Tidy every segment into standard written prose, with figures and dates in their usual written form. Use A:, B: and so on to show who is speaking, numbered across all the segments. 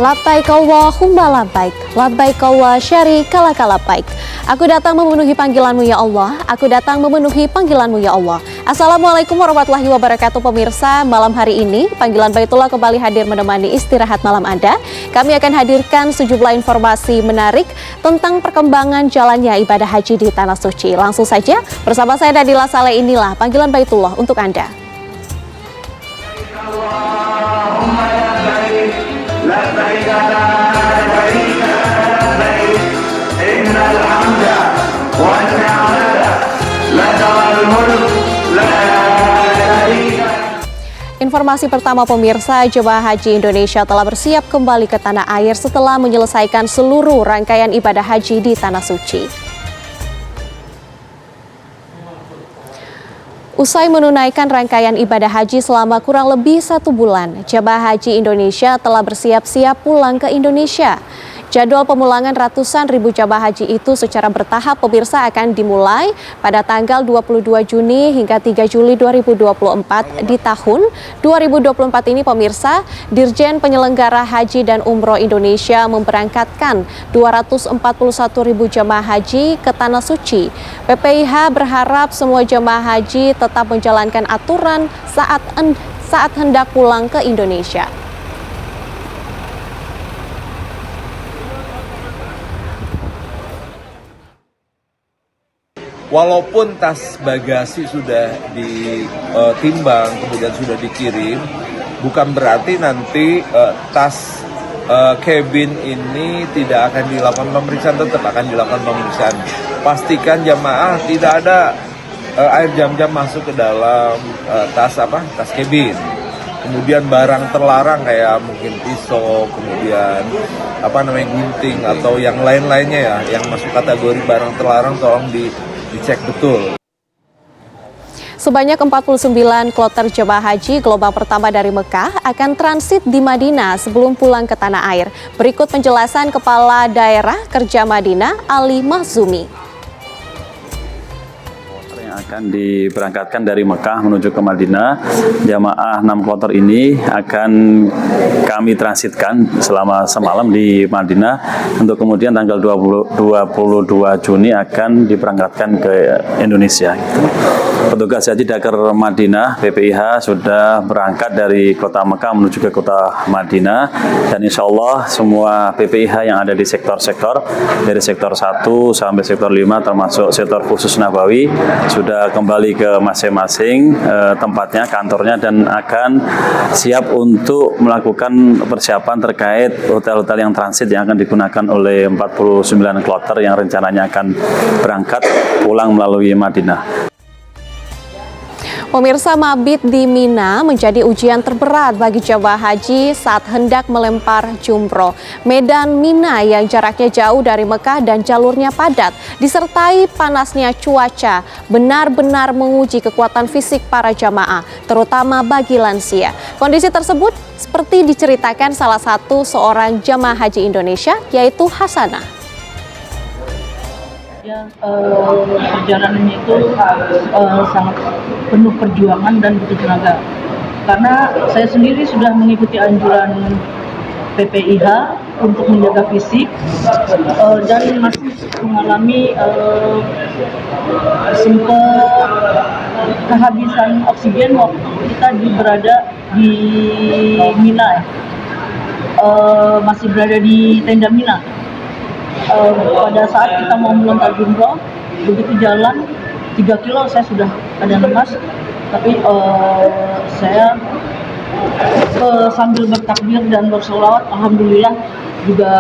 A: Labbaik Allahumma labbaik, labbaik wa syarika laka labbaik. Aku datang memenuhi panggilanmu ya Allah, aku datang memenuhi panggilanmu ya Allah. Assalamualaikum warahmatullahi wabarakatuh pemirsa. Malam hari ini Panggilan Baitullah kembali hadir menemani istirahat malam Anda. Kami akan hadirkan sejumlah informasi menarik tentang perkembangan jalannya ibadah haji di Tanah Suci. Langsung saja bersama saya Nadila Saleh, inilah Panggilan Baitullah untuk Anda. Informasi pertama pemirsa, jemaah haji Indonesia telah bersiap kembali ke tanah air setelah menyelesaikan seluruh rangkaian ibadah haji di Tanah Suci. Usai menunaikan rangkaian ibadah haji selama kurang lebih 1 bulan, jemaah haji Indonesia telah bersiap-siap pulang ke Indonesia. Jadwal pemulangan ratusan ribu jemaah haji itu secara bertahap pemirsa akan dimulai pada tanggal 22 Juni hingga 3 Juli 2024 di tahun 2024 ini pemirsa. Dirjen Penyelenggara Haji dan Umroh Indonesia memberangkatkan 241 ribu jemaah haji ke Tanah Suci. PPIH berharap semua jemaah haji tetap menjalankan aturan saat hendak pulang ke Indonesia.
B: Walaupun tas bagasi sudah ditimbang, kemudian sudah dikirim, bukan berarti nanti tas cabin ini tidak akan dilakukan pemeriksaan, tetap akan dilakukan pemeriksaan. Pastikan jamaah tidak ada air jam-jam masuk ke dalam tas cabin. Kemudian barang terlarang kayak mungkin pisau, kemudian gunting atau yang lain-lainnya ya, yang masuk kategori barang terlarang tolong dicek betul.
A: Sebanyak 49 kloter jemaah haji gelombang pertama dari Mekah akan transit di Madinah sebelum pulang ke tanah air. Berikut penjelasan Kepala Daerah Kerja Madinah, Ali Mahzumi.
C: Akan diberangkatkan dari Mekah menuju ke Madinah. Jamaah 6 kloter ini akan kami transitkan selama semalam di Madinah untuk kemudian tanggal 22 Juni akan diberangkatkan ke Indonesia. Petugas haji Dakar Madinah PPIH sudah berangkat dari kota Mekah menuju ke kota Madinah, dan insya Allah semua PPIH yang ada di sektor-sektor dari sektor 1 sampai sektor 5 termasuk sektor khusus Nabawi sudah kembali ke masing-masing tempatnya, kantornya, dan akan siap untuk melakukan persiapan terkait hotel-hotel yang transit yang akan digunakan oleh 49 kloter yang rencananya akan berangkat pulang melalui Madinah.
A: Pemirsa, mabit di Mina menjadi ujian terberat bagi jemaah haji saat hendak melempar jumroh. Medan Mina yang jaraknya jauh dari Mekah dan jalurnya padat, disertai panasnya cuaca, benar-benar menguji kekuatan fisik para jamaah, terutama bagi lansia. Kondisi tersebut seperti diceritakan salah satu seorang jamaah haji Indonesia, yaitu Hasanah.
D: Perjalanannya itu sangat penuh perjuangan dan butuh tenaga, karena saya sendiri sudah mengikuti anjuran PPIH untuk menjaga fisik dan masih mengalami sempat kehabisan oksigen waktu kita berada di Mina, masih berada di tenda Mina. Pada saat kita mau melontar jumroh, begitu jalan 3 kilo saya sudah ada lemas, tapi saya sambil bertakbir dan bersolawat, alhamdulillah juga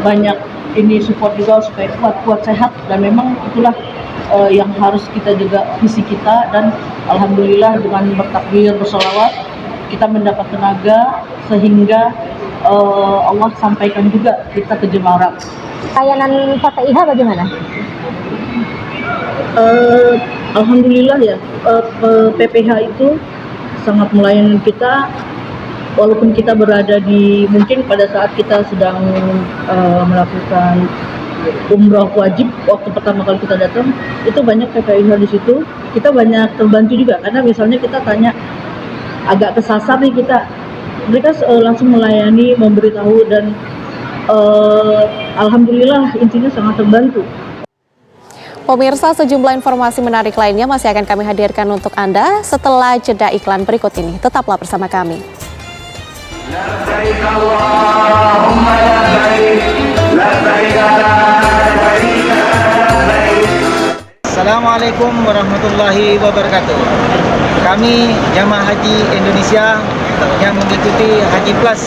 D: banyak ini support juga supaya kuat sehat, dan memang itulah yang harus kita jaga fisik kita, dan alhamdulillah dengan bertakbir bersolawat kita mendapat tenaga sehingga Allah sampaikan juga kita ke jemaah.
E: Layanan PPIH bagaimana?
D: Alhamdulillah ya, PPIH itu sangat melayani kita, walaupun kita berada di, mungkin pada saat kita sedang melakukan umroh wajib waktu pertama kali kita datang, itu banyak PPIH di situ, kita banyak terbantu juga, karena misalnya kita tanya agak kesasar nih kita, mereka langsung melayani, memberitahu, dan alhamdulillah intinya sangat terbantu.
A: Pemirsa, sejumlah informasi menarik lainnya masih akan kami hadirkan untuk Anda setelah jeda iklan berikut ini. Tetaplah bersama kami.
F: Assalamualaikum warahmatullahi wabarakatuh. Kami jamaah haji Indonesia yang mengikuti Haji Plus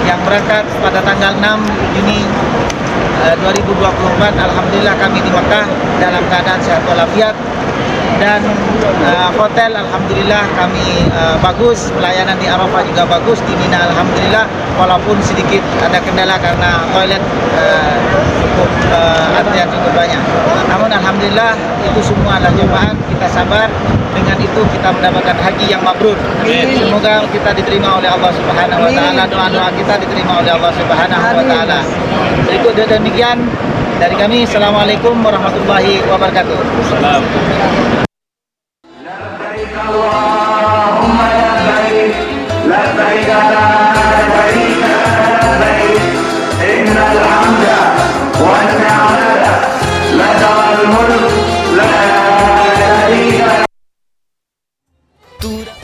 F: yang berangkat pada tanggal 6 Juni 2024. Alhamdulillah kami di Makkah dalam keadaan sehat walafiat, dan hotel alhamdulillah kami bagus, pelayanan di Arafah juga bagus, di Mina alhamdulillah, walaupun sedikit ada kendala karena toilet cukup antrian cukup banyak. Namun alhamdulillah itu semua adalah cobaan, kita sabar, dengan itu kita mendapatkan haji yang mabrur. Semoga kita diterima oleh Allah Subhanahu wa taala, doa-doa kita diterima oleh Allah Subhanahu wa taala. Berikut demikian dari kami. Assalamualaikum warahmatullahi wabarakatuh.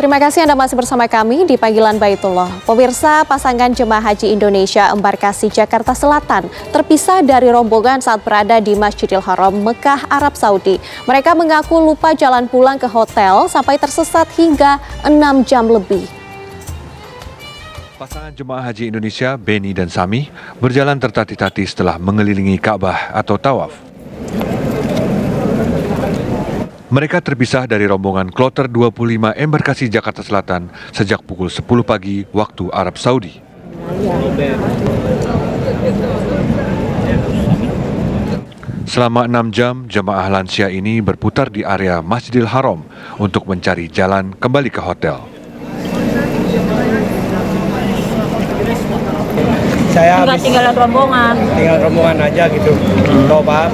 A: Terima kasih Anda masih bersama kami di Panggilan Baitullah. Pemirsa, pasangan jemaah haji Indonesia embarkasi Jakarta Selatan terpisah dari rombongan saat berada di Masjidil Haram, Mekah, Arab Saudi. Mereka mengaku lupa jalan pulang ke hotel sampai tersesat hingga 6 jam lebih.
G: Pasangan jemaah haji Indonesia, Beni dan Sami, berjalan tertatih-tatih setelah mengelilingi Ka'bah atau tawaf. Mereka terpisah dari rombongan kloter 25 embarkasi Jakarta Selatan sejak pukul 10 pagi waktu Arab Saudi. Selama 6 jam, jemaah lansia ini berputar di area Masjidil Haram untuk mencari jalan kembali ke hotel.
H: Saya
I: tinggal
H: rombongan aja gitu. Coba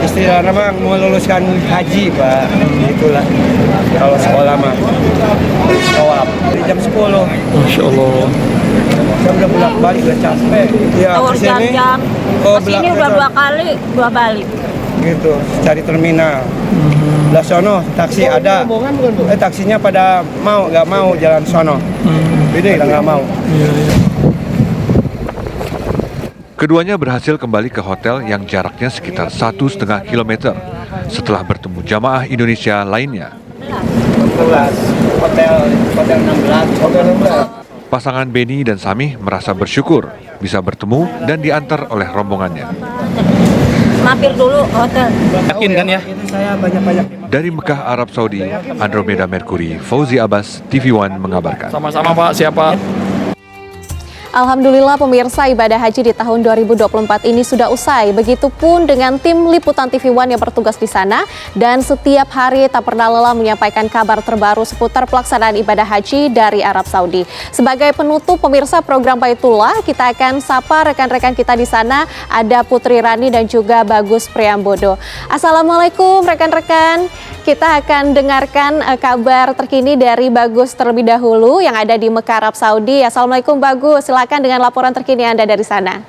H: istilah nama meluluskan haji, Pak. Itulah kalau sekolah mah tawaf di jam 10.
I: Masya Allah.
H: Saya udah bolak-balik, udah capek. Ya, kesini
I: udah 2 kali, 2 balik.
H: Gitu, cari terminal. Belah sono taksi ada. Taksinya pada nggak mau jalan sono. Pada nggak mau.
G: Keduanya berhasil kembali ke hotel yang jaraknya sekitar 1,5 kilometer setelah bertemu jamaah Indonesia lainnya.
H: Hotel 16.
G: Pasangan Beni dan Sami merasa bersyukur bisa bertemu dan diantar oleh rombongannya.
I: Mampir dulu hotel.
H: Yakin kan ya?
G: Dari Mekah, Arab Saudi, Andromeda Mercury, Fauzi Abbas, TV One mengabarkan.
C: Sama-sama Pak, siapa?
A: Alhamdulillah pemirsa, ibadah haji di tahun 2024 ini sudah usai. Begitupun dengan tim liputan TV One yang bertugas di sana dan setiap hari tak pernah lelah menyampaikan kabar terbaru seputar pelaksanaan ibadah haji dari Arab Saudi. Sebagai penutup pemirsa program Baitullah, kita akan sapa rekan-rekan kita di sana, ada Putri Rani dan juga Bagus Priambodo. Assalamualaikum rekan-rekan. Kita akan dengarkan kabar terkini dari Bagus terlebih dahulu yang ada di Mekah, Arab Saudi. Assalamualaikum Bagus, silakan dengan laporan terkini Anda dari sana.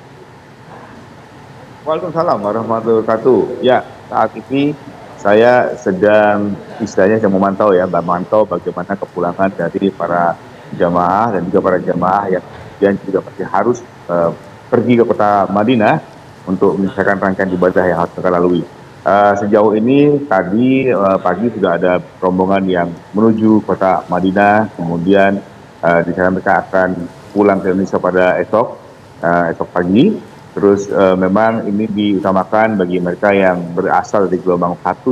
J: Waalaikumsalam warahmatullahi wabarakatuh. Ya, saat ini saya sedang memantau bagaimana kepulangan dari para jamaah dan juga para jamaah yang juga masih harus pergi ke kota Madinah untuk menyelesaikan rangkaian ibadah yang harus mereka lalui. Sejauh ini tadi pagi sudah ada rombongan yang menuju kota Madinah, kemudian di sana mereka akan pulang ke Indonesia pada esok pagi. Terus memang ini diutamakan bagi mereka yang berasal dari gelombang 1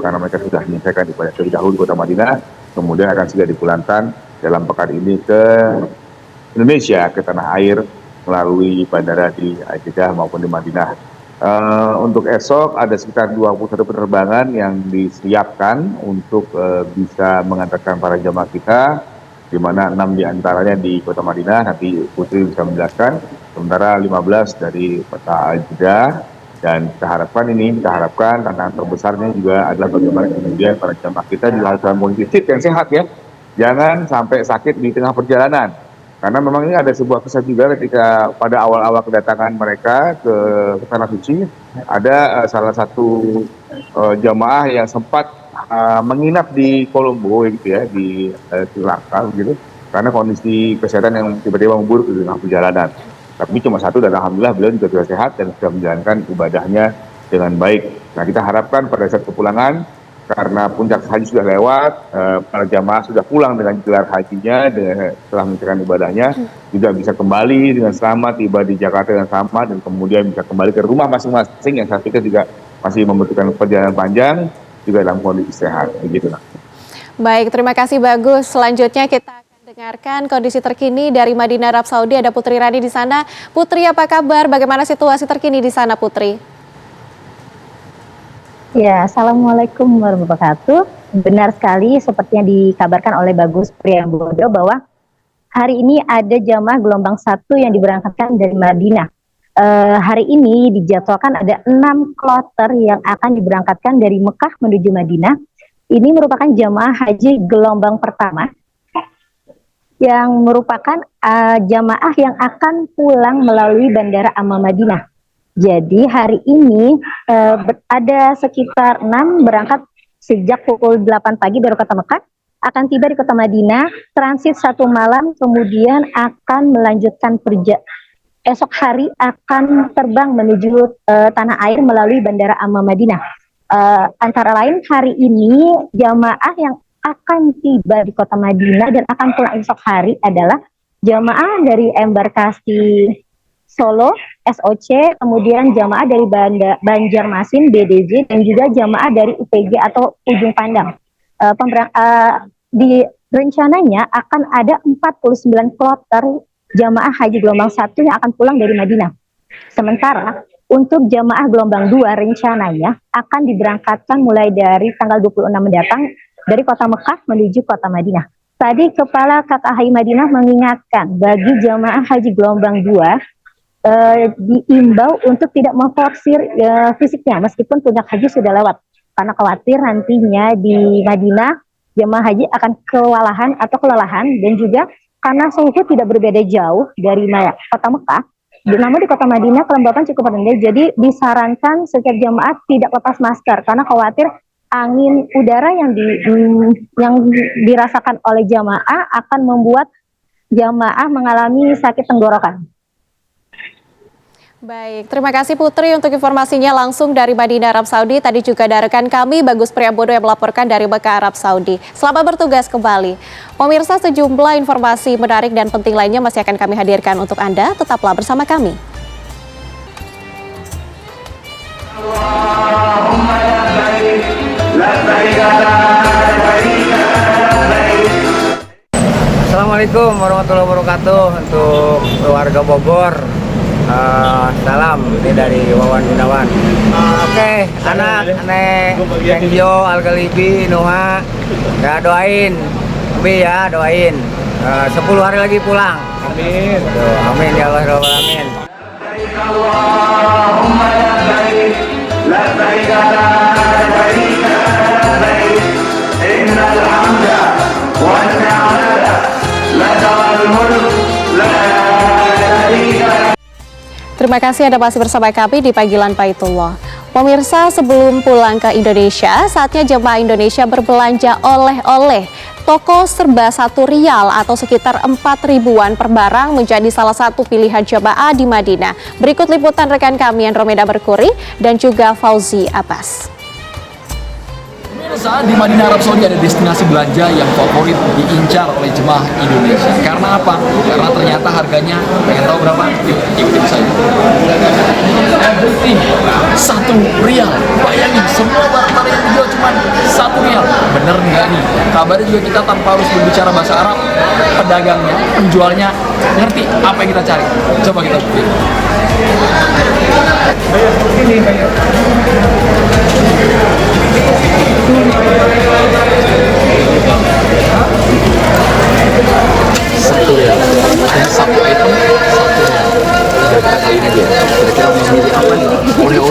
J: karena mereka sudah menyelesaikan ibadah terlebih dahulu di kota Madinah, kemudian akan segera dipulangkan dalam pekan ini ke Indonesia, ke tanah air melalui bandara di Jeddah maupun di Madinah. Untuk esok ada sekitar 21 penerbangan yang disiapkan untuk bisa mengantarkan para jamaah kita, di mana 6 diantaranya di kota Madinah, nanti Putri bisa menjelaskan, sementara 15 dari kota Jeddah, Dan kita harapkan tantangan terbesarnya juga adalah bagaimana kemudian para jamaah kita dilakukan kondisi fit yang sehat ya. Jangan sampai sakit di tengah perjalanan. Karena memang ini ada sebuah kisah juga ketika pada awal-awal kedatangan mereka ke Tanah Suci, ada salah satu jamaah yang sempat menginap di Kolombo gitu ya, di Sri Lanka gitu, karena kondisi kesehatan yang tiba-tiba memburuk di tengah perjalanan. Tapi cuma satu dan alhamdulillah beliau juga sudah sehat dan sudah menjalankan ibadahnya dengan baik. Nah, kita harapkan pada saat kepulangan, karena puncak haji sudah lewat, para jamaah sudah pulang dengan gelar hajinya, setelah menunaikan ibadahnya, juga bisa kembali dengan selamat, tiba di Jakarta dengan selamat, dan kemudian bisa kembali ke rumah masing-masing yang saya pikir juga masih membutuhkan perjalanan panjang, juga dalam kondisi sehat. Begitulah.
A: Baik, terima kasih Bagus. Selanjutnya kita dengarkan kondisi terkini dari Madinah, Arab Saudi. Ada Putri Rani di sana. Putri, apa kabar? Bagaimana situasi terkini di sana, Putri?
E: Ya, Assalamualaikum warahmatullahi wabarakatuh. Benar sekali seperti yang dikabarkan oleh Bagus Priambodo bahwa hari ini ada jamaah gelombang 1 yang diberangkatkan dari Madinah. Hari ini dijadwalkan ada 6 kloter yang akan diberangkatkan dari Mekah menuju Madinah. Ini merupakan jamaah haji gelombang pertama yang merupakan jamaah yang akan pulang melalui Bandara Amal Madinah. Jadi hari ini ada sekitar 6 berangkat sejak pukul 8 pagi dari kota Mekah, akan tiba di kota Madinah, transit 1 malam, kemudian akan melanjutkan esok hari akan terbang menuju tanah air melalui Bandara Amal Madinah. Antara lain hari ini jamaah yang akan tiba di kota Madinah dan akan pulang esok hari adalah jamaah dari embarkasi Solo, SOC, kemudian jamaah dari Banjarmasin, BDJ, dan juga jamaah dari UPG atau Ujung Pandang. Rencananya akan ada 49 kloter jamaah haji gelombang 1 yang akan pulang dari Madinah. Sementara untuk jamaah gelombang 2 rencananya akan diberangkatkan mulai dari tanggal 26 mendatang dari kota Mekah menuju kota Madinah. Tadi Kepala KKHI Madinah mengingatkan bagi jamaah haji gelombang 2 diimbau untuk tidak memforsir fisiknya meskipun puncak haji sudah lewat, karena khawatir nantinya di Madinah jamaah haji akan kewalahan atau kelelahan, dan juga karena suhu tidak berbeda jauh dari kota Mekah, namun di kota Madinah kelembapan cukup rendah, jadi disarankan setiap jamaah tidak lepas masker karena khawatir angin udara yang dirasakan oleh jamaah akan membuat jamaah mengalami sakit tenggorokan.
A: Baik, terima kasih Putri untuk informasinya langsung dari Madinah, Arab Saudi. Tadi juga ada rekan kami Bagus Priambodo yang melaporkan dari Mekah, Arab Saudi. Selamat bertugas kembali. Pemirsa, sejumlah informasi menarik dan penting lainnya masih akan kami hadirkan untuk Anda. Tetaplah bersama kami.
F: Assalamualaikum warahmatullahi wabarakatuh untuk warga Bogor. Salam, ini dari Wawan Gunawan. Oke, anak Kenjo, Al-Ghalibi, Nuha, ya doain, Bi ya doain. 10 hari lagi pulang. Amin. Amin ya Allah, amin. Allahumma ya baik, la baik la baik baik, innal hamda wa ni'mata lakal mulk la syarika.
A: Terima kasih Anda masih bersama kami di Panggilan Baitullah. Pemirsa, sebelum pulang ke Indonesia, saatnya jemaah Indonesia berbelanja oleh-oleh. Toko serba Rp1 atau sekitar 4 ribuan per barang menjadi salah satu pilihan jemaah di Madinah. Berikut liputan rekan kami Andromeda Merkuri dan juga Fauzi Abbas.
K: Pemirsa, di Madinah, Arab Saudi ada destinasi belanja yang favorit diincar oleh jemaah Indonesia. Karena apa? Karena ternyata harganya, pengen tahu berapa? Yuk, ikutin saya. Everything Rp1. Bayangin, semua barang yang dijual cuma Rp1. Bener nggak nih? Kabarnya juga kita tanpa harus berbicara bahasa Arab, pedagangnya, penjualnya ngerti apa yang kita cari. Coba kita buktiin.
H: Ini bayar.
K: Rp1. Satu item Rp1. Kira-kira kali ini dia. Kira-kira mau milih apa nih? Oleh-oleh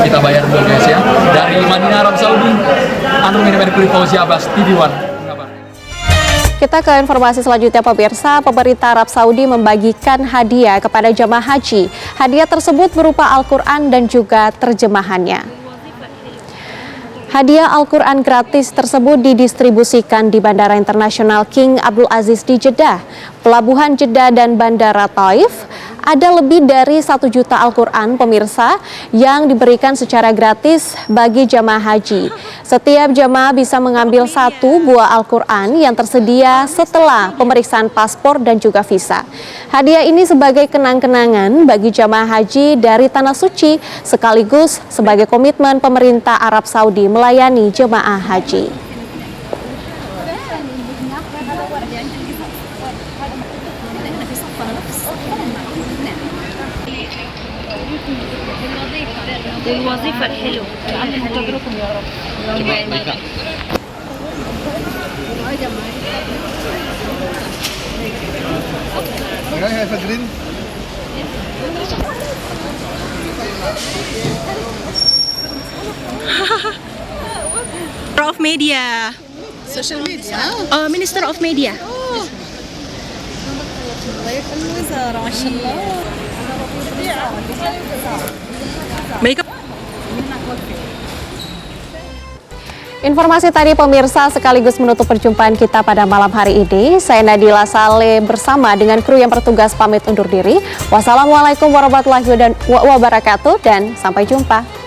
K: Kita bayar dulu guys ya. Dari Madinah Arab Saudi, Anur Minimedi Fauzi Abbas, TV One.
A: Kita ke informasi selanjutnya pemirsa, pemerintah Arab Saudi membagikan hadiah kepada jamaah haji. Hadiah tersebut berupa Al-Quran dan juga terjemahannya. Hadiah Al-Quran gratis tersebut didistribusikan di Bandara Internasional King Abdul Aziz di Jeddah, Pelabuhan Jeddah dan Bandara Taif. Ada lebih dari 1 juta Al-Quran pemirsa yang diberikan secara gratis bagi jamaah haji. Setiap jamaah bisa mengambil 1 buah Al-Quran yang tersedia setelah pemeriksaan paspor dan juga visa. Hadiah ini sebagai kenang-kenangan bagi jamaah haji dari Tanah Suci sekaligus sebagai komitmen pemerintah Arab Saudi melayani jemaah haji.
I: الوظيفة الحلوة عندنا تجربكم يا رب.
L: Of Media. Social media. Minister of Media.
A: Informasi tadi pemirsa sekaligus menutup perjumpaan kita pada malam hari ini. Saya Nadila Saleh bersama dengan kru yang bertugas pamit undur diri. Wassalamualaikum warahmatullahi wabarakatuh dan sampai jumpa.